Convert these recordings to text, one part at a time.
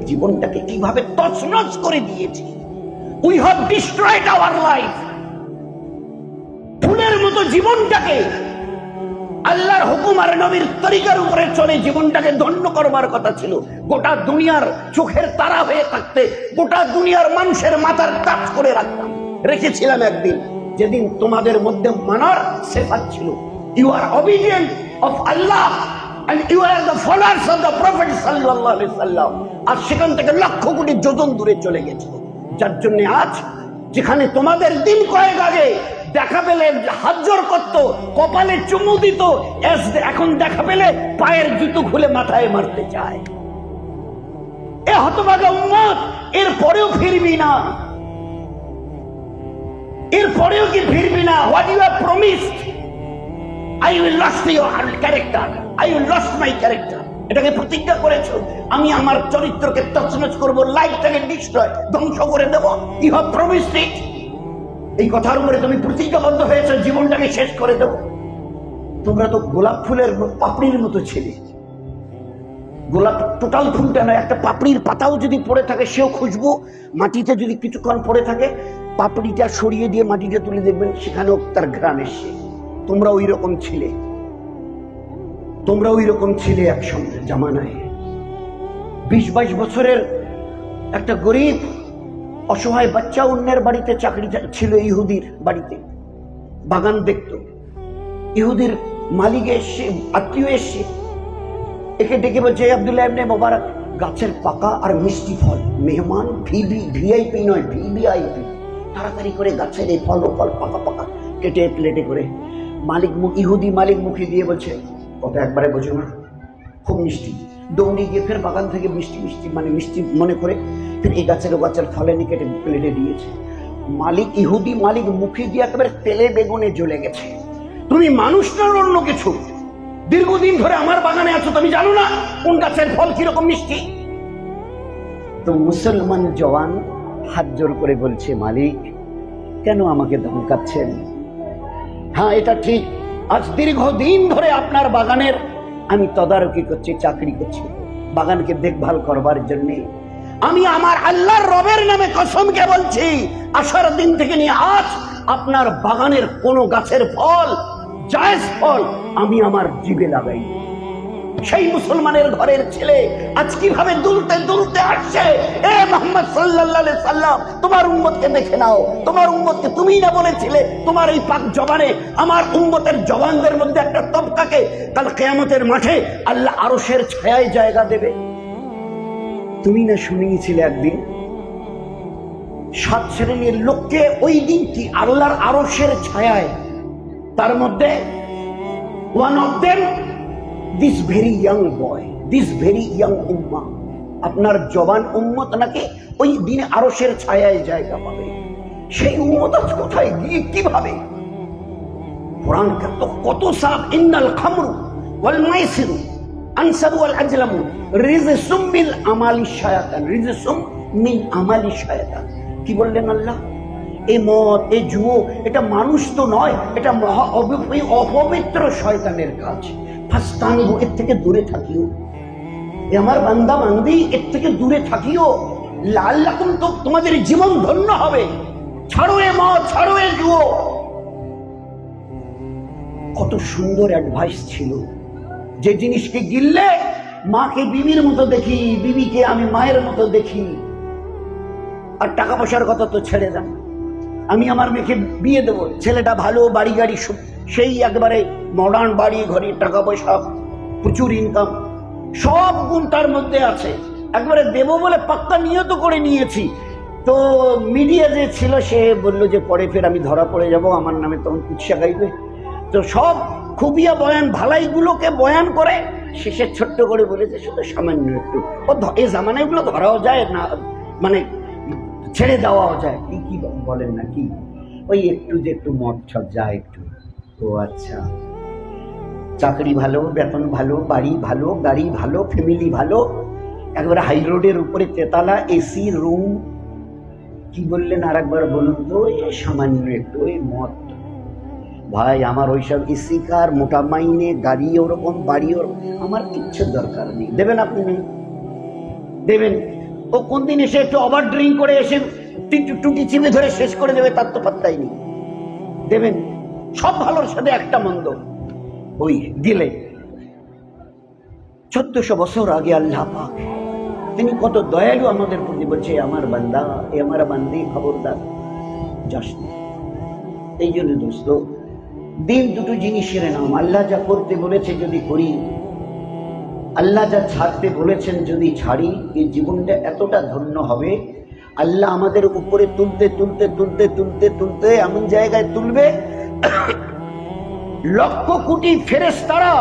জীবনটাকে কিভাবে তছনছ করে দিয়েছি। We have destroyed our life. ফুলের মতো জীবনটাকে আল্লাহর হুকুম আর নবীর তরিকার উপরে চলে জীবনটাকে ধন্য করবার কথা ছিল। গোটা দুনিয়ার চোখের তারা হয়ে থাকতে, গোটা দুনিয়ার মানুষের মাথার কাজ করে রাখতাম, রেখেছিলাম একদিন যেদিন তোমাদের মধ্যে মানার সিফাত ছিল। You are obedient of Allah and you are the followers of the prophet sallallahu alaihi wasallam। আর সেখান থেকে লক্ষ কোটি যোজন দূরে চলে গেছে, যার জন্য আজ যেখানে তোমাদের দিন কয়েক আগে দেখা পেলে হাত জোর করতো, কপালে চুমু দিত, এখন দেখা পেলে পায়ের জুতো খুলে মাথায় মারতে চায়। এ হতভাগা উম্মত, এর পরেও ফিরবি না? এর পরেও কি ফিরবি না? What you have promised, I will lost your character, I will lost my character। এটাকে প্রতিজ্ঞা করেছো, আমি আমার চরিত্রকে তছনছ করব, লাইফটাকে ডিস্ট্রয়, ধ্বংস করে দেব। ইউ হ্যাভ প্রমিসড ইট। এই কথার উপরে তুমি প্রতিজ্ঞাবদ্ধ হয়েছো, জীবনটাকে শেষ করে দেব। তোমরা তো গোলাপ ফুলের পাপড়ির মতো ছিলে। গোলাপ টোটাল ফুলটা নয়, একটা পাপড়ির পাতাও যদি পড়ে থাকে সেও খুশবু, মাটিতে যদি কিছুক্ষণ পড়ে থাকে পাপড়িটা সরিয়ে দিয়ে মাটিতে তুলে দেখবেন সেখানেও তার ঘ্রাণ এসছে। তোমরা ওই রকম ছিলে, তোমরা ওই রকম ছিলে এক সঙ্গে জামানায়। 20-22 বছরের একটা গরিব অসহায় বাচ্চা অন্যের বাড়িতে চাকরি ছিল, ইহুদির বাড়িতে বাগান দেখত। ইহুদির মালিক এসে, আত্মীয় এসে একে ডেকে বলছে, আব্দুল্লাহ ইবনে মোবারক, গাছের পাকা আর মিষ্টি ফল, মেহমান ভিআইপি নয়, ভিভিআইপি, তাড়াতাড়ি করে গাছের এই ফল পাকা পাকা কেটে প্লেটে করে মালিক, ইহুদি মালিক মুখে দিয়ে বলছে, কথা একবারে বোঝো না, খুব মিষ্টি। দৌড়ে গিয়ে ফের বাগান থেকে মিষ্টি মিষ্টি মানে মিষ্টি মনে করে ফের এই গাছের ফল এনে কেটে প্লেটে দিয়েছে। মালিক, ইহুদি মালিক মুখে দিয়ে একেবারে তেলে বেগুনে জ্বলে গেছে। তুমি মানুষ না অন্য কিছু? দীর্ঘদিন ধরে আমার বাগানে আছো, তুমি জানো না কোন গাছের ফল কিরকম মিষ্টি? তো মুসলমান জওয়ান হাত জোর করে বলছে, মালিক কেন আমাকে ধমকাচ্ছেন? হ্যাঁ, এটা ঠিক, আজ দীর্ঘদিন ধরে আপনার বাগানের আমি তদারকি করছি, চাকরি করছি, বাগানকে দেখভাল করবার জন্য। আমি আমার আল্লাহর রবের নামে কসমকে বলছি, আসার দিন থেকে নিয়ে আজ আপনার বাগানের কোন গাছের ফল, জায়েজ ফল আমি আমার জিভে লাগাই। সেই মুসলমানের ঘরের ছেলে আজ কিভাবে দুলতে দুলতে আসছে। এ মুহাম্মদ সাল্লাল্লাহু আলাইহি সাল্লাম, তোমার উম্মতকে দেখে নাও। তোমার উম্মতকে তুমিই না বলেছিলে তোমার এই পাক জবানে, আমার উম্মতের জবানদের মধ্যে একটা তবকাকে কাল কিয়ামতের মাঠে আল্লাহ আরশের ছায়ায় জায়গা দেবে। তুমি না শুনিয়েছিলে একদিন 7 শ্রেণীর লোককে ওই দিন কি আল্লাহর আরশের ছায়ায়, তার মধ্যে one of them this very young boy, this very young ummah, আপনার জবান উম্মত নাকি ওই দিনে আরশের ছায়ায় জায়গা পাবে। সেই উম্মত আজ কোথায় গিয়ে কিভাবে? কোরআন কত সাব, ইন্নাল খামরু ওয়াল মাইসিরু আনসাবু ওয়াল আজলামু রিজসুম মিন আমালি শায়াতান, রিজসুম মিন আমালি শায়াতান। কি বললেন আল্লাহ? এই মদ, এই জুয়ো, এটা মানুষ তো নয়, এটা মহা অপবিত্র শয়তানের কাজ। ফাস্তানিহু, এর থেকে দূরে থাকিও। আমার বান্দা বান্দি, এর থেকে দূরে থাকিও। লাআল্লাকুম, তো তোমাদের জীবন ধন্য হবে। ছাড়ো এ মদ, ছাড়ো এ জুয়ো। কত সুন্দর অ্যাডভাইস ছিল, যে জিনিসকে গিললে মাকে বিবির মতো দেখি, বিবিকে আমি মায়ের মতো দেখি। আর টাকা পয়সার কথা তো ছেড়ে দেন, আমি আমার মেয়েকে বিয়ে দেবো, ছেলেটা ভালো, বাড়ি গাড়ি সেই একেবারে মডার্ন বাড়ি ঘড়ি, টাকা পয়সা, প্রচুর ইনকাম, সব গুণ তার মধ্যে আছে। একবারে দেবো বলে পাক্কা নিয়ত করে নিয়েছি। তো মিডিয়া যে ছিল সে বললো যে পরে ফের আমি ধরা পড়ে যাব, আমার নামে তখন কুৎসা গাইবে। তো সব খুবিয়া বয়ান ভালাইগুলোকে বয়ান করে শেষে ছোট্ট করে বলেছে শুধু সামান্য একটু, ও এই জামানায় এগুলো ধরাও যায় না, মানে ছেড়ে দেওয়াও যায়। কি বলেন না কি, ওই একটু যে একটু মদ ছদ যায় একটু। ও আচ্ছা, চাকরি ভালো, বেতন ভালো, বাড়ি ভালো, গাড়ি ভালো, ফ্যামিলি ভালো, একবারে হাই রোডের উপরে তেতালা, এসি রুম। কি বললেন আর একবার বলুন তো? এই সামান্য একটু ওই মদ। ভাই আমার ওইসব এসি কার, মোটা মাইনে, গাড়ি ওরকম, বাড়ি ওরকম, আমার কিচ্ছু দরকার নেই। দেবেন আপনি? নেই, দেবেন। ও কোন দিন এসে একটু ওভার ড্রিঙ্ক করে এসে টুটি চিপে ধরে শেষ করে দেবে তার তো পাত্তাই নেই। দেবেন সব ভালোর সাথে একটা মন্দ ওই দিলে। 1400 বছর আগে আল্লাহ পাক তিনি কত দয়ালু আমাদের প্রতি, বলছে আমার বান্দা এ আমার বান্দি খবরদার যাস না। এই জন্য দোস্ত দিন দুটো জিনিসের নাম, আল্লাহ যা করতে বলেছে যদি করি, আল্লাহ যা ছাড়তে বলেছেন যদি ছাড়ি, এই জীবনটা এতটা ধন্য হবে। আল্লাহ আমাদের উপরে তুলতে তুলতে তুলতে তুলতে তুলতে এমন জায়গায় তুলবে লক্ষ কোটি ফেরেশতারা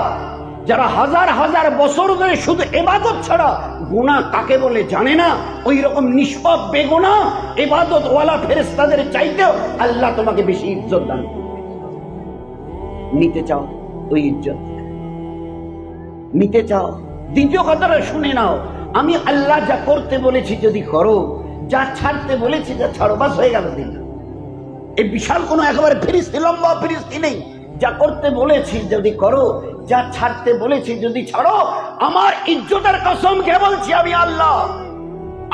যারা হাজার হাজার বছর ধরে শুধু ইবাদত ছাড়া গুনাহ কাকে বলে জানে না, ওই রকম নিষ্পাপ বেগুনাহ ইবাদত ওয়ালা ফেরেশতাদের চাইতেও আল্লাহ তোমাকে বেশি ইজ্জত দান করবে। নিতে চাও ওই ইজ্জত, নিতে চাও। দ্বিতীয় কথাটা শুনে নাও, আমি আল্লাহ যা করতে বলেছি যদি করো, যা ছাড়তে বলেছি যা ছাড়ো, বাস হয়ে গেল দিন। এই বিশাল কোনো একেবারে ফিরিস্তি লম্বা ফিরিস্তি নেই। যা করতে বলেছি যদি করো, যা ছাড়তে বলেছি যদি ছাড়ো, আমার ইজ্জতের কসম কে বলছি আমি আল্লাহ,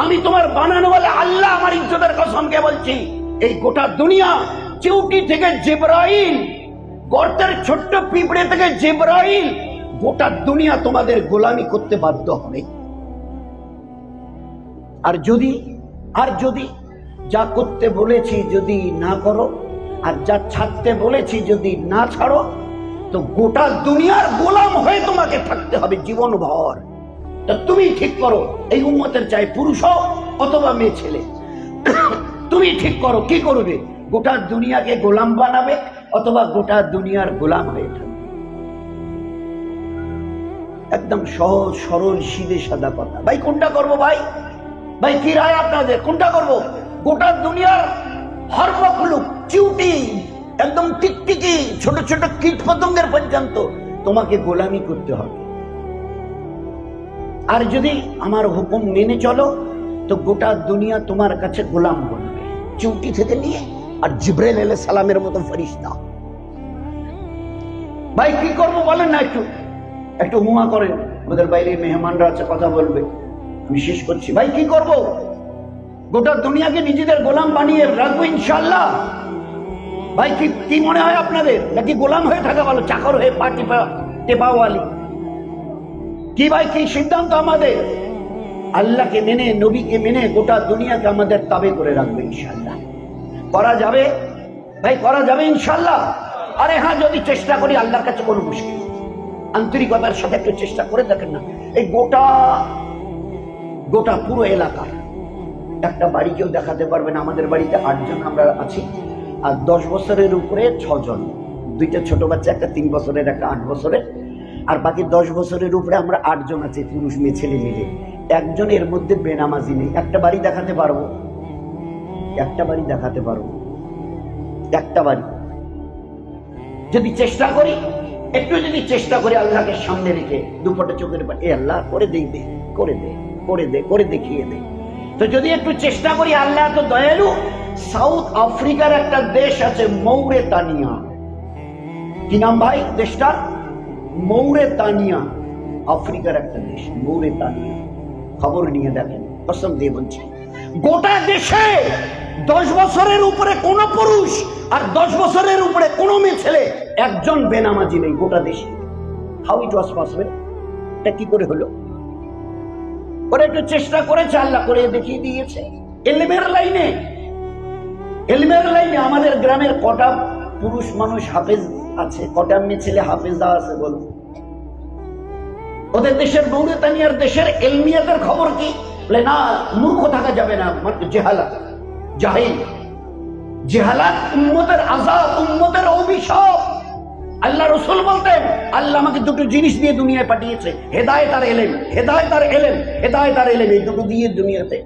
আমি তোমার বানানো বলে আল্লাহ, আমার ইজ্জতের কসম কে বলছি। এই গোটা দুনিয়া চিউটি থেকে জিবরাইল, গর্তের ছোট্ট পিঁপড়ে থেকে জিবরাইল, গোটা দুনিয়া তোমাদের গোলামি করতে বাধ্য হবে। আর যদি যা করতে বলেছি যদি না করো, আর যা ছাড়তে বলেছি যদি না ছাড়ো, তো গোটা দুনিয়ার গোলাম হয়ে তোমাকে থাকতে হবে জীবন ভর। তা তুমি ঠিক করো, এই উম্মতের চাই পুরুষ হোক অথবা মেয়ে ছেলে, তুমি ঠিক করো কি করবে, গোটা দুনিয়াকে গোলাম বানাবে অথবা গোটা দুনিয়ার গোলাম হয়ে থাকবে। একদম সহজ সরল সিধে সাদা কথা। ভাই কোনটা করবো? ভাই কি রায় আপনাদের, কোনটা করবো? গোটা দুনিয়ার হর মখলুক, চিউটি, একদম টিকটিকি, ছোট ছোট কীট পতঙ্গের পর্যন্ত তোমাকে গোলামি করতে হবে। আর যদি আমার হুকুম মেনে চলো তো গোটা দুনিয়া তোমার কাছে গোলাম বনবে, চিউটি থেকে নিয়ে আর জিবরাইল আলাইহিস সালামের মতো ফেরেশতা। ভাই কি করবো বলেন না, একটু হুমা করেন, আমাদের বাইরে মেহমানরা আছে কথা বলবে, আমি শেষ করছি। ভাই কি করব? গোটা দুনিয়াকে নিজেদের গোলাম বানিয়ে রাখবো ইনশাআল্লাহ? ভাই কি মনে হয় আপনাদের? নাকি গোলাম হয়ে থাকা ভালো, চাকর হয়ে পা টেপাওয়ালি? কি ভাই কি সিদ্ধান্ত আমাদের? আল্লাহকে মেনে, নবীকে মেনে গোটা দুনিয়াকে আমাদের তাবে করে রাখবে ইনশাআল্লাহ। করা যাবে ভাই, করা যাবে ইনশাআল্লাহ। আরে হ্যাঁ, যদি চেষ্টা করি আল্লাহর কাছে কোনো মুশকিল, আন্তরিকতার সাথে একটু চেষ্টা করে দেখেন না। এই গোটা পুরো এলাকার একটা বাড়ি কেউ দেখাতে পারবে না। আমাদের বাড়িতে 8 জন আমরা আছি, আর 10 বছরের উপরে 6 জন, 2টা ছোট বাচ্চা, একটা 3 বছরের, একটা 8 বছরের, আর বাকি 10 বছরের উপরে আমরা 8 জন আছি, পুরুষ মেয়ে ছেলে মিলে। একজন এর মধ্যে বেনামাজি নেই। একটা বাড়ি দেখাতে পারবো, একটা বাড়ি দেখাতে পারবো, একটা বাড়ি যদি চেষ্টা করি, একটু যদি চেষ্টা করি আল্লাহকে সামনে রেখে, দুপটে চোখের পানি, এ আল্লাহ করে দে, করে দে, করে দে, করে দেখিয়ে দে। তো যদি একটু চেষ্টা করি, আল্লাহ তো দয়ালু। সাউথ আফ্রিকার একটা দেশ আছে মৌরেতানিয়া, কি নাম ভাই দেশটার? মৌরেতানিয়া, আফ্রিকার একটা দেশ মৌরেতানিয়া। খবর নিয়ে দেখেন, কসম দিয়ে বলছি, গোটা দেশে 10 বছরের উপরে কোন পুরুষ আর 10 বছরের উপরে কোন মেয়ে ছেলে একজন বেনামাজি নেই গোটা দেশে। How it was possible? এটা কি করে হলো? ওরা একটু চেষ্টা করেছে, আল্লাহ করে দেখিয়ে দিয়েছে। এলমের লাইনে আমাদের গ্রামের কটা পুরুষ মানুষ হাফেজ আছে, কটা মেয়ে ছেলে হাফেজা আছে বলো? ওদের দেশের মৌরিতানিয়ার দেশের এলমিয়াতের খবর কি? বলে না, মূর্খ থাকা যাবে না, জেহালাত, জেহালাত উম্মতের আযাব, উম্মতের অভিশাপ। আল্লাহ রাসূল বলতেন, আল্লাহ আমাকে দুটো জিনিস দিয়ে দুনিয়ায় পাঠিয়েছে, হেদায়েত আর ইলম, হেদায়েত আর ইলম, হেদায়েত আর ইলম, এই দুটো দিয়ে দুনিয়াতে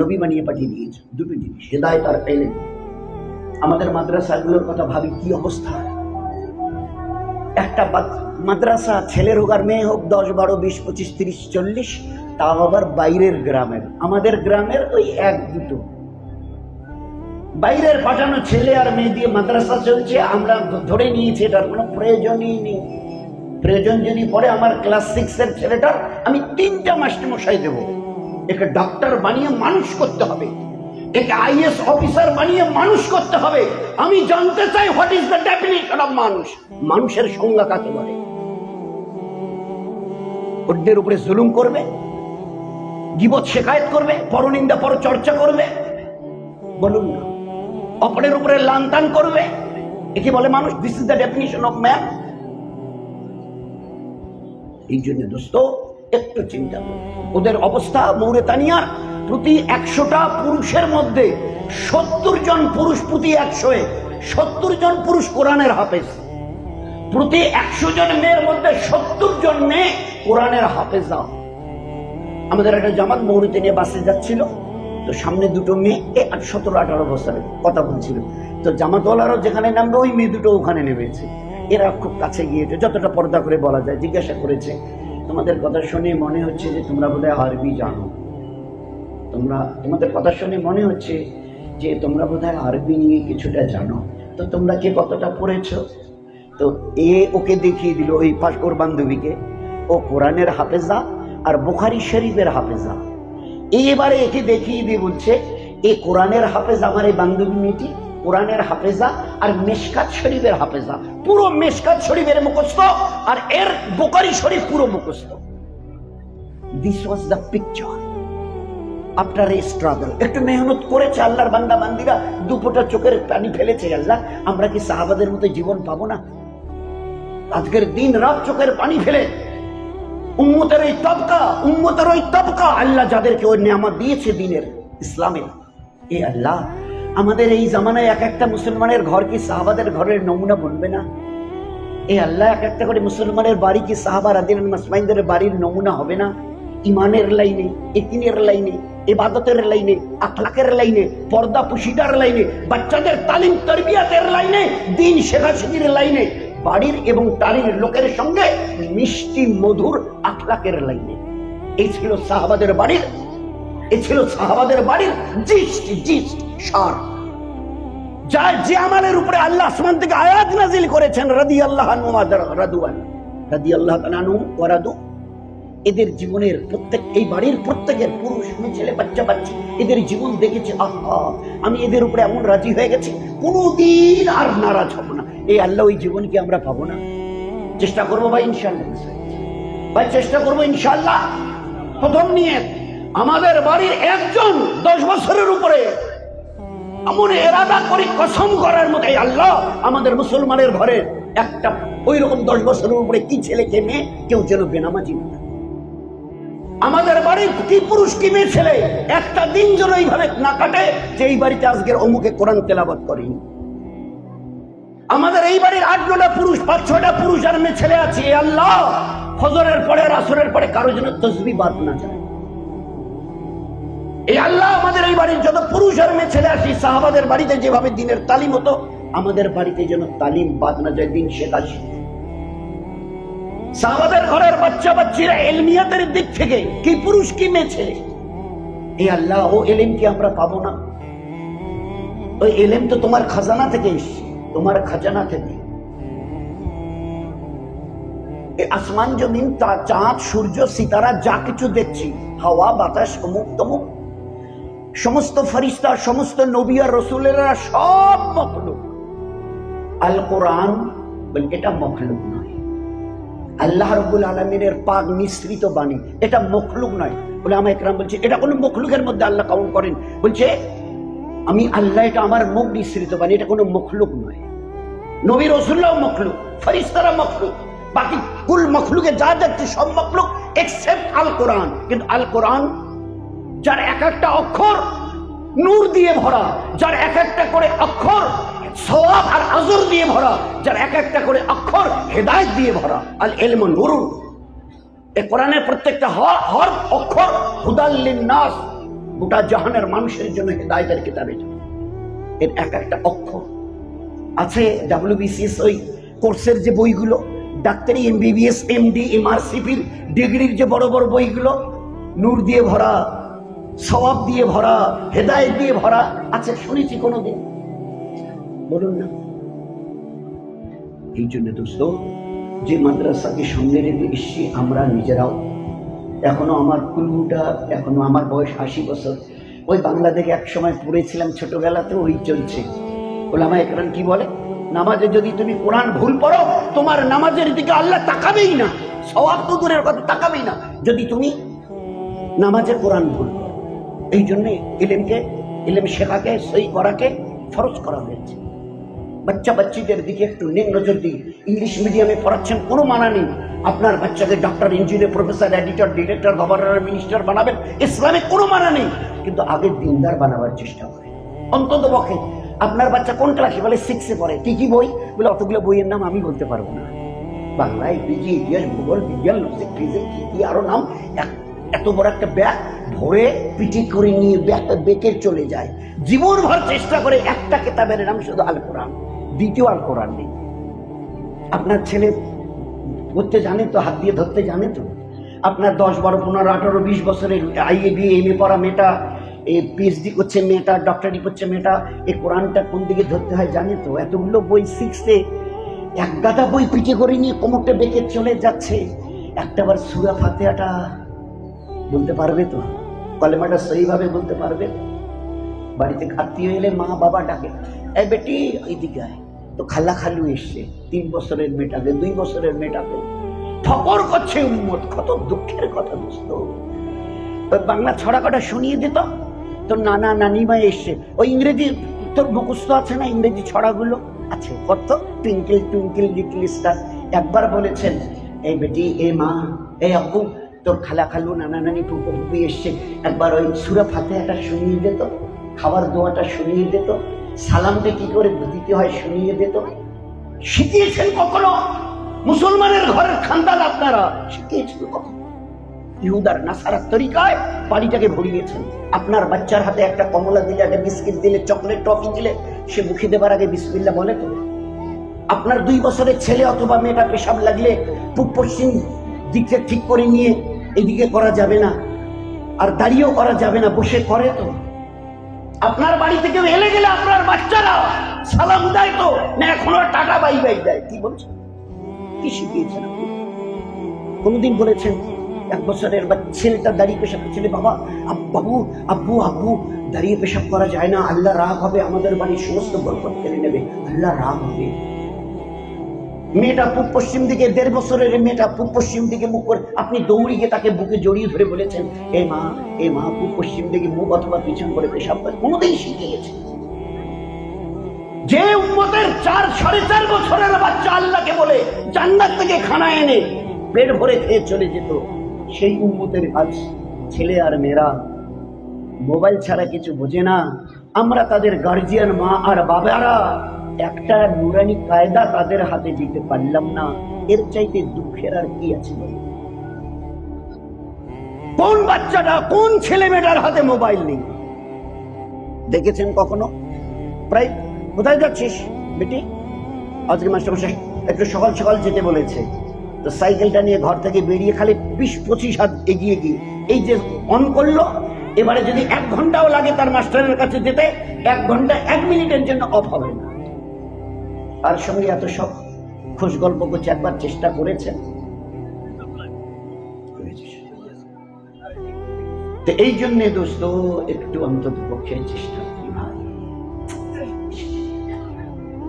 নবী বানিয়ে পাঠিয়ে দিয়েছে। দুটো জিনিস, হেদায়েত আর ইলম। আমাদের মাদ্রাসাগুলোর কথা ভাবি, কি অবস্থা। একটা মাদ্রাসা, ছেলের হোক আর মেয়ে হোক, 10, 12, 20, 25, 30, 40, তাও আবার বাইরের গ্রামের। আমাদের গ্রামের ওই 1-2 বাইরের পাঠানো ছেলে আর মেয়ে দিয়ে মাদ্রাসা চলছে। আমরা ধরে নিয়েছি এটার কোনো প্রয়োজনই নেই। প্রয়োজন যদি পড়ে আমার ক্লাস 6 এর ছেলেটার আমি 3টা মাস্টারমশাই দেবো, একে ডাক্তার বানিয়ে মানুষ করতে হবে, একে আইএস অফিসার বানিয়ে মানুষ করতে হবে। আমি জানতে চাই what is the definition of মানুষ। মানুষের সংজ্ঞা কাকে বলে? অন্যের উপরে জুলুম করবে, গীবত শেখায়ত করবে, পরনিন্দা পরচর্চা করবে, বলুন না, অপরের উপরে লানতান করবে, একে বলে মানুষ? This is the definition of man. এই জন্য দোস্ত একটু চিন্তা করুন। ওদের অবস্থা, মৌরিতানিয়ার প্রতি 100টা পুরুষের মধ্যে 70 জন পুরুষ, প্রতি 100-এ 70 জন পুরুষ কোরআনের হাফেজ। প্রতি 100 জন মেয়ের মধ্যে 70 জন মেয়ে কোরআনের হাফেজা। আমাদের একটা জামাত মৌরিতানিয়া বাসে যাচ্ছিল, তো সামনে দুটো মেয়ে 17-18 বছরের কথা বলছিল, তো জামাতওয়ালারও যেখানে নামবে ওই মেয়ে দুটো ওখানে নেমেছে। এরা খুব কাছে গিয়েছে, যতটা পর্দা করে বলা যায়, জিজ্ঞাসা করেছে, তোমাদের কথা শুনে মনে হচ্ছে যে তোমরা বোধহয় আরবি জানো, তোমাদের কথা শুনে মনে হচ্ছে যে তোমরা বোধহয় আরবি নিয়ে কিছুটা জানো, তো তোমরা কে কতটা পড়েছো? তো ওকে দেখিয়ে দিল, ওই ওর বান্ধবীকে, ও কোরআনের হাফেজা আর বুখারী শরীফের হাফেজা। এবারে একে দেখিয়ে দিয়ে বলছে, এ কোরআনের হাফেজ, আমার এই বান্ধবী মেয়েটি কোরআনের হাফেজা আর মিশকাত শরীফের হাফেজা, পুরো মিশকাত শরীফের মুখস্থ আর এর বুখারী শরীফ পুরো মুখস্থ। This was the picture after a struggle. একটু মেহনত করেছে আল্লাহর বান্দা বান্দিরা, দুপোটা চোখের পানি ফেলেছে। আল্লাহ, আমরা কি সাহাবাদের মতো জীবন পাবো না? আজকের দিন রাত চোখের পানি ফেলে উম্মতের ওই তবকা আল্লাহ যাদেরকে ওই নিয়ামত দিয়েছে দিনের, ইসলামের, এ আল্লাহ আমাদের এই জামানায় এক একটা মুসলমানের ঘর কি সাহাবাদের ঘরের নমুনা বনবে না? এ আল্লাহ এক একটা করে মুসলমানের বাড়ি কি সাহাবা রাদিয়াল্লাহু মাসমাইনদের বাড়ির নমুনা হবে না? ইমানের লাইনে, ইকিনের লাইনে, ইবাদতের লাইনে, আখলাকের লাইনে, পর্দা পুশিদার লাইনে, বাচ্চাদের তালিম তরবিয়াতের লাইনে, দিন শেখাশেখির লাইনে, বাড়ির এবং টাড়ির লোকের সঙ্গে মিষ্টি মধুর আখলাকের লাইনে। এই ছিল সাহাবাদের বাড়ির, জিস্ট সার। যার যে আমাদের উপরে আল্লাহ আসমান থেকে আয়াত নাজিল করেছেন, রাদিয়াল্লাহু আনহু ওয়া রাদু। এদের জীবনের প্রত্যেক, এই বাড়ির প্রত্যেকের পুরুষ ছেলে বাচ্চা বাচ্চা, এদের জীবন দেখেছে, আহা আমি এদের উপরে এমন রাজি হয়ে গেছি, কোনদিন আর নারাজ হব না। এই আল্লাহ ওই জীবন কি আমরা পাবো না? চেষ্টা করবো ভাই, ইনশাআল্লাহ ভাই, চেষ্টা করবো ইনশাআল্লাহ। প্রথম নিয়ে আমাদের বাড়ির একজন 10 বছরের উপরে এমন এরাদা করি, কসম করার মতো, এই আল্লাহ আমাদের মুসলমানের ঘরে একটা ওই রকম 10 বছরের উপরে কি ছেলে কে মেয়ে কেউ যেন বেনামাজি না। আমাদের বাড়ির কি পুরুষ কি মেয়ে ছেলে একটা দিন যেন এইভাবে না কাটে যে এই বাড়িতে আজকের অমুকে কোরআন তেলাওয়াত করেনি। আমাদের এই বাড়ির 8-9টা পুরুষ, 5-6টা পুরুষ আর মেয়ে ছেলে আছে, এ আল্লাহ ফজরের পরে আর আসরের পরে কারো যেন তাসবিহ বাদ না যায়। এই আল্লাহ আমাদের এই বাড়ির যত পুরুষ আর মেয়ে ছেলে আসি, সাহাবাদের বাড়িতে যেভাবে দিনের তালিম হতো, আমাদের বাড়িতে যেন তালিম বাদ না যায়, দিন শেখা শিখে। সাহাবাদের ঘরের বাচ্চা বাচ্চিরা ইলমিয়াতের দিক থেকে কি পুরুষ কি মেয়ে ছেলে, এই আল্লাহ ও ইলম কি আমরা পাবো না? ওই ইলম তো তোমার খাজানা থেকে এসছে, তোমার খাজানা থেকে। আসমান জমিন, চাঁদ সূর্য সিতারা যা কিছু দেখছি, হাওয়া বাতাস অমুক তমুক, সমস্ত ফেরেশতা, সমস্ত নবী আর রাসূলেরা সব মখলুক। আল কোরআন বলে এটা মখলুক নয়, আল্লাহ রাব্বুল আলামিনের পাক মিশ্রিত বাণী, এটা মখলুক নয়। উলামা ইকরাম বলছে এটা কোন মখলুকের মধ্যে আল্লাহ কাউন্ট করেন, বলছে আমি আল্লাহ, এটা আমার মুখ মিশ্রিত বাণী, এটা কোনো মখলুক নয়। নবী রাসূলরাও মখলুক, ফেরেশতারা মখলুক, বাকি কুল মখলুকে যা দেখছে সব মখলুক এক্সেপ্ট আল কোরআন। কিন্তু আল কোরআন যার এক একটা অক্ষর নূর দিয়ে ভরা, যার এক একটা করে অক্ষর সওয়াব আর আজর দিয়ে ভরা, যার এক একটা করে অক্ষর হেদায়েত দিয়ে ভরা। আল ইলমু নূরুন, এই কোরআনের প্রত্যেকটা হরফ অক্ষর হুদাল লিন-নাস, গোটা জাহানের মানুষের জন্য হেদায়েতের কিতাব। এর এক একটা অক্ষর আছে। WBCS ওই কোর্সের যে বইগুলো, ডাক্তারি, MBBS, MD, MRCPর ডিগ্রির যে বড় বড় বইগুলো, নূর দিয়ে ভরা, সওয়াব দিয়ে ভরা, হেদায়েত দিয়ে ভরা আছে, শুনেছি কোনোদিন? বলুন না। এই জন্য দোস্ত, যে মাদ্রাসাকে সামনে রেখে এসছি আমরা নিজেরাও, এখনো আমার কুলুটা, এখনো আমার বয়স 80 বছর। ওই বাংলা থেকে এক সময় পড়েছিলাম ছোটবেলাতে, ওই চলছে। ওলামা একরাম কি বলে, নামাজে যদি তুমি কোরআন ভুল পড়ো, তোমার নামাজের দিকে আল্লাহ তাকাবেই না, সওয়াব তো দূরের কথা, তাকাবেই না যদি তুমি নামাজে কোরআন ভুল পড়ো। এই জন্য ইলম শেখাকে, সই করাকে ফরজ করা হয়েছে। বাচ্চা বাচ্চিদের দিকে একটু নেক নজর দিই। ইংলিশ মিডিয়ামে পড়াচ্ছেন, কোনো মানা নেই। আপনার বাচ্চাকে doctor, engineer, professor, editor, director, governor, minister বানাবেন, ইসলামে কোনো মানা নেই, কিন্তু আগে দিনদার বানাবার চেষ্টা করে। অন্তত পক্ষে আপনার বাচ্চা কোন ক্লাসে? বলে 6-এ পড়ে। কি কি বই? বলে অতগুলো বইয়ের নাম আমি বলতে পারবো না। বাংলা, ইংরেজি, ইতিহাস, ভূগোল, বিজ্ঞান, লজিক, ফিজিক্স, কি আরো নাম। এত বড় একটা ব্যাগ ভরে পিটি করে নিয়ে বেঁকে চলে যায়। জীবনভর চেষ্টা করে, একটা কিতাবের নাম শুধু আল কোরআন, দ্বিতীয় আল কোরআন নেই। আপনার ছেলে পড়তে জানে তো, হাত দিয়ে ধরতে জানে তো? আপনার 10, 12, 15, 18, 20 বছরের IAB, MA পড়া মেয়েটা, PhD করছে মেয়েটা, ডক্টরি করছে মেয়েটা, এই কোরআনটা কোন দিকে ধরতে হয় জানে তো? এতগুলো বই 6-এ এক গাদা বই পিঠে করে নিয়ে কোমরটা বেঁকে চলে যাচ্ছে। একটাবার সূরা ফাতিহাটা বলতে পারবে তো? কলেমাটা সহিভাবে বলতে পারবে? বাড়িতে আত্মীয় এলে মা বাবা ডাকে, এই বেটি এইদিকে আয়, তো খালা খালু এসছে, 3 বছরের মেয়েটাকে, 2 বছরের মেয়েটাকে ঠকর করছে উম্মত। কত দুঃখের কথা দোস্ত। বাংলা ছড়া কটা শুনিয়ে দিত, তোর নানা নানিমা এসছে। ওই ইংরেজি তোর মুখস্থ আছে না? ইংরেজি ছড়াগুলো আছে কত? Twinkle twinkle little star. একবার বলেছেন, এই বেটি, এ মা, এই আব্বু, তোর খালা খালু, নানা নানি, ফুপু ফুপি এসছে, একবার ওই সূরা ফাতিহাটা শুনিয়ে দিত, খাবার দোয়াটা শুনিয়ে দিত, সালামটা কি করে দিতে হয় শুনিয়ে দিত। শিখিয়েছেন কখনো? মুসলমানের ঘরের খানদান আপনারা শিখিয়েছেন কখনো? ইহুদার নাসারার তরিকায় বাড়িটাকে ভরিয়েছেন। আপনার বাচ্চার হাতে একটা কমলা দিলে, একটা বিস্কিট দিলে, চকলেট টফি দিলে, সে মুখে দেবার আগে বিসমিল্লাহ বলে তো? আপনার 2 বছরের ছেলে অথবা মেয়েটা পেশাব লাগলে পূব পশ্চিম দিকটা ঠিক করে নিয়ে এদিকে করা যাবে না, আর দাঁড়িয়েও করা যাবে না, বসে করে তো? আপনার বাড়ি থেকে এলে গেলে আপনার বাচ্চারা সালাম দেয় তো না? এখনো টাকা বাই বাই দেয়? কি বলছেন? কি শিখিয়েছেন আপনি? কোনদিন বলেছেন 1 বছরের ছেলেটা দাঁড়িয়ে পেশাব করছে, বাবা, বাবু, আব্বু, আব্বু, দাঁড়িয়ে পেশাব করা যায় না, আল্লাহ রাগ হবে, আমাদের বাড়ির সমস্ত বরকত কেড়ে নেবে, আল্লাহ রাগ হবে। মেয়েটা পূব পশ্চিম দিকে, 1.5 বছরের মেয়েটা পূব পশ্চিম দিকে মুখ করে, আপনি দৌড়ে গিয়ে তাকে বুকে জড়িয়ে ধরে বলেছেন, এ মা, পূব পশ্চিম দিকে মুখ অথবা পিছন করে পেশাব করে? কোনদিন শিখিয়েছে? যে উম্মতের 4-4.5 বছরের বাচ্চা আল্লাহকে বলে জান্নাত থেকে খানা এনে পেট ভরে খেয়ে চলে যেত, সেই উম্মতের আজ ছেলে আর মেয়েরা মোবাইল ছাড়া কিছু বোঝে না। আমরা তাদের গার্জিয়ান মা আর বাবারা একটা নুরানি কায়দা তাদের হাতে দিতে পারলাম না। এর চাইতে দুঃখের আর কি আছে? কোন বাচ্চাটা, কোন ছেলে মেয়েটার হাতে মোবাইল নেই? দেখেছেন কখনো? প্রায়, কোথায় যাচ্ছিস বেটি? আজকে মাস্টারমশাই একটু সকাল সকাল যেতে বলেছে, তো সাইকেলটা নিয়ে ঘর থেকে বেরিয়ে খালি 20-25 হাত এগিয়ে গিয়ে এই যে অন করলো, এবারে যদি 1 ঘন্টাও লাগে তার মাস্টারের কাছে যেতে, 1 ঘন্টা 1 মিনিটের জন্য অফ হবে না। আর সঙ্গে এত সব খোঁজ গল্প করছে। একবার চেষ্টা করেছেন? তো এই জন্যে দোস্ত একটু অন্তত পক্ষে চেষ্টা করি।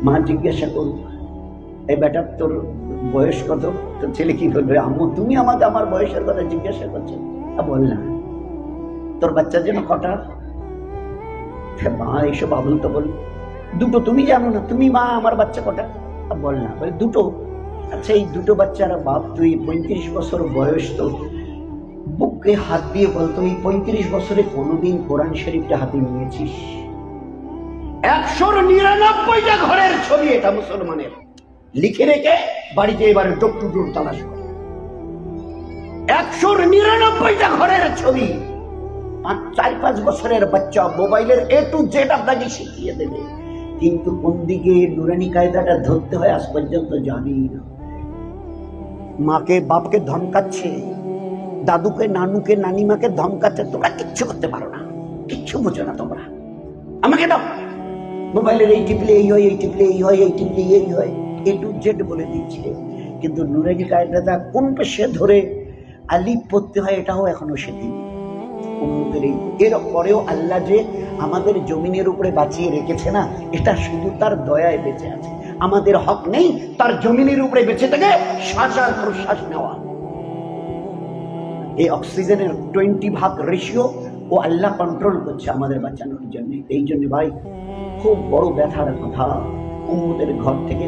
মা জিজ্ঞাসা করুন, এই বেটা তোর বয়স কত? তোর ছেলে কি বলবে, আম্মু তুমি আমাকে আমার বয়সের কথা জিজ্ঞাসা করছো? বল না। তোর বাচ্চার জন্য কটা? মা এইসব আবুল তো বল, 2টো। তুমি জানো না? তুমি মা, আমার বাচ্চা কটা? বল না। বলে 2টো। আচ্ছা, এই 2টো বাচ্চারা বাপ, তুই 35 বছর বয়স, তো বুকে হাত দিয়ে বলতো, এই 35 বছরে কোনোদিন কোরআন শরীফটা হাতে নিয়েছিস? 199টা ঘরের ছবি এটা মুসলমানের, লিখে রেখে বাড়িতে এবারে ডোর টু ডোর তালাশ করে। 199টা ঘরের ছবি। 4-5 বছরের বাচ্চা মোবাইলের A to Z আপনাকে শিখিয়ে দেবে, কিন্তু কোন দিকে নুরানি কায়দাটা ধরতে হয় আজ পর্যন্ত জানি না। মাকে বাপকে ধমকাচ্ছে, দাদুকে নানুকে নানিমাকে ধমকাচ্ছে, তোমরা কিচ্ছু করতে পারো না, কিচ্ছু বোঝো না তোমরা, আমাকে দাও মোবাইলের, এই টিপলে এই হয়, এই টিপলে এই হয়, এই টিপলে এই হয়, A to Z বলে দিচ্ছে। কিন্তু নুরানি কায়দাটা কোন পেশে ধরে আলিফ পড়তে হয়, এটাও এখনো সেদিন উম্মতের। এর পরেও আল্লাহ যে আমাদের জমিনের উপরে বাঁচিয়ে রেখেছে না, এটা শুধু তার দয়ায় বেঁচে আছে। আমাদের হক নেই তার জমিনের উপরে বেঁচে থেকে শ্বাস আর প্রশ্বাস নেওয়া। এই অক্সিজেনের 20 ভাগ রেশিও ও আল্লাহ কন্ট্রোল করছে আমাদের বাঁচানোর জন্য। এই জন্য ভাই খুব বড় ব্যথার কথা, উম্মতের ঘর থেকে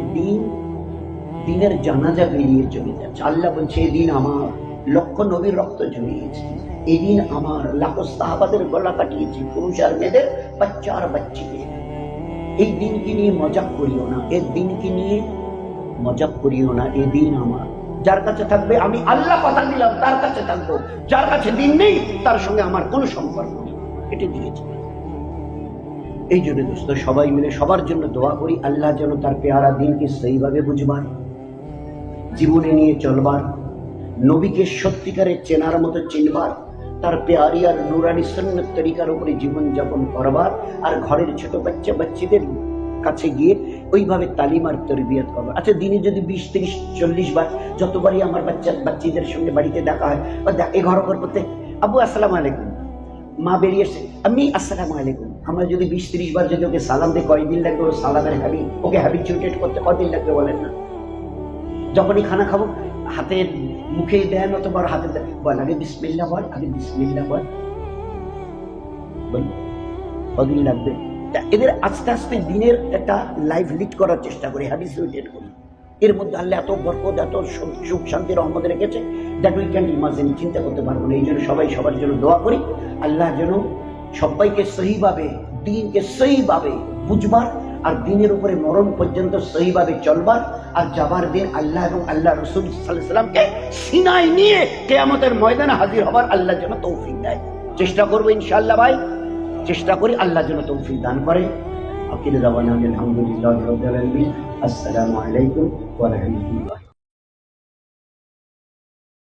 দিনের জানাজা বেরিয়ে চলে যাচ্ছে। আল্লাহ বলছে এই দিন আমার, লক্ষ নবীর রক্ত ঝরিয়েছে, এই দিন আমার, লাখো সাহাবাদের গলা কাটিয়েছি, পুরুষ আর মেয়েদের, বাচ্চা আর বাচ্চিদের। এই দিনকে নিয়ে মজাক করিও না, এই দিনকে নিয়ে মজাক করিও না। এই দিন আমার, যার কাছে থাকবে আমি আল্লাহ কথা দিলাম তার কাছে থাকবো, যার কাছে দিন নেই তার সঙ্গে আমার কোনো সম্পর্ক নেই, এটা দিয়েছে। এই জন্য দোস্ত সবাই মিলে সবার জন্য দোয়া করি, আল্লাহ যেন তার পেয়ারা দিনকে সেইভাবে বুঝবার, জীবনে নিয়ে চলবার, নবীকে সত্যিকারে চেনার মতো চিনবার, তার পেয়ারি আর নুরানি সুন্নত তরিকার উপরে জীবন যাপন করবার, আর ঘরের ছোট বাচ্চা বাচ্চাদের কাছে গিয়ে ওইভাবে তালিম আর তরবিয়ত করবার। আচ্ছা দিনে যদি 20, 30, 40 বার, যতবারই আমার বাচ্চাদের সঙ্গে বাড়িতে দেখা হয় বা এ ঘর করতে, আবু আসসালামু আলাইকুম, মা বেরিয়ে এসে আমি আসসালামু আলাইকুম, আমরা যদি 20, 30 বার যদি ওকে সালাম দিই, কয়দিন লাগবে ওর সালামের ওকে হ্যাবিচুয়েটেড করতে কদিন লাগবে বলেন না? যখনই খানা খাবো হাতে মুখে দেন, অতবার হাতে দেন, বল আগে বিসমিল্লাহ বল, আগে বিসমিল্লাহ বল, কদিন লাগবে? এদের আস্তে আস্তে দিনের একটা লাইফ লিড করার চেষ্টা করি, হ্যাবিচুয়েটেড করি। এর মধ্যে আল্লাহ এত বরকত, এত সুখ শান্তির রহমত রেখেছে দ্যাট উই ক্যান ইমাজিন, চিন্তা করতে পারবো না। এই জন্য সবাই সবার জন্য দোয়া করি, আল্লাহ যেন সবাইকে সহিভাবে, দিনকে সহিভাবে বুঝবার, আর দিনের উপরে মরণ পর্যন্ত সহিভাবে চলবার, আর যাবার দিন আল্লাহ এবং আল্লাহ রসুল সাল্লাল্লাহু আলাইহি ওয়াসাল্লামকে সিনায় নিয়ে কিয়ামতের ময়দানে হাজির হবার আল্লাহ যেন তৌফিক দেয়। চেষ্টা করবো ইনশাআল্লাহ ভাই, চেষ্টা করি, আল্লাহ যেন তৌফিক দান করে। আখির দাওয়ানা আলহামদুলিল্লাহি রাব্বিল আলামিন। আসসালামু আলাইকুম ওয়া রাহমাতুল্লাহ।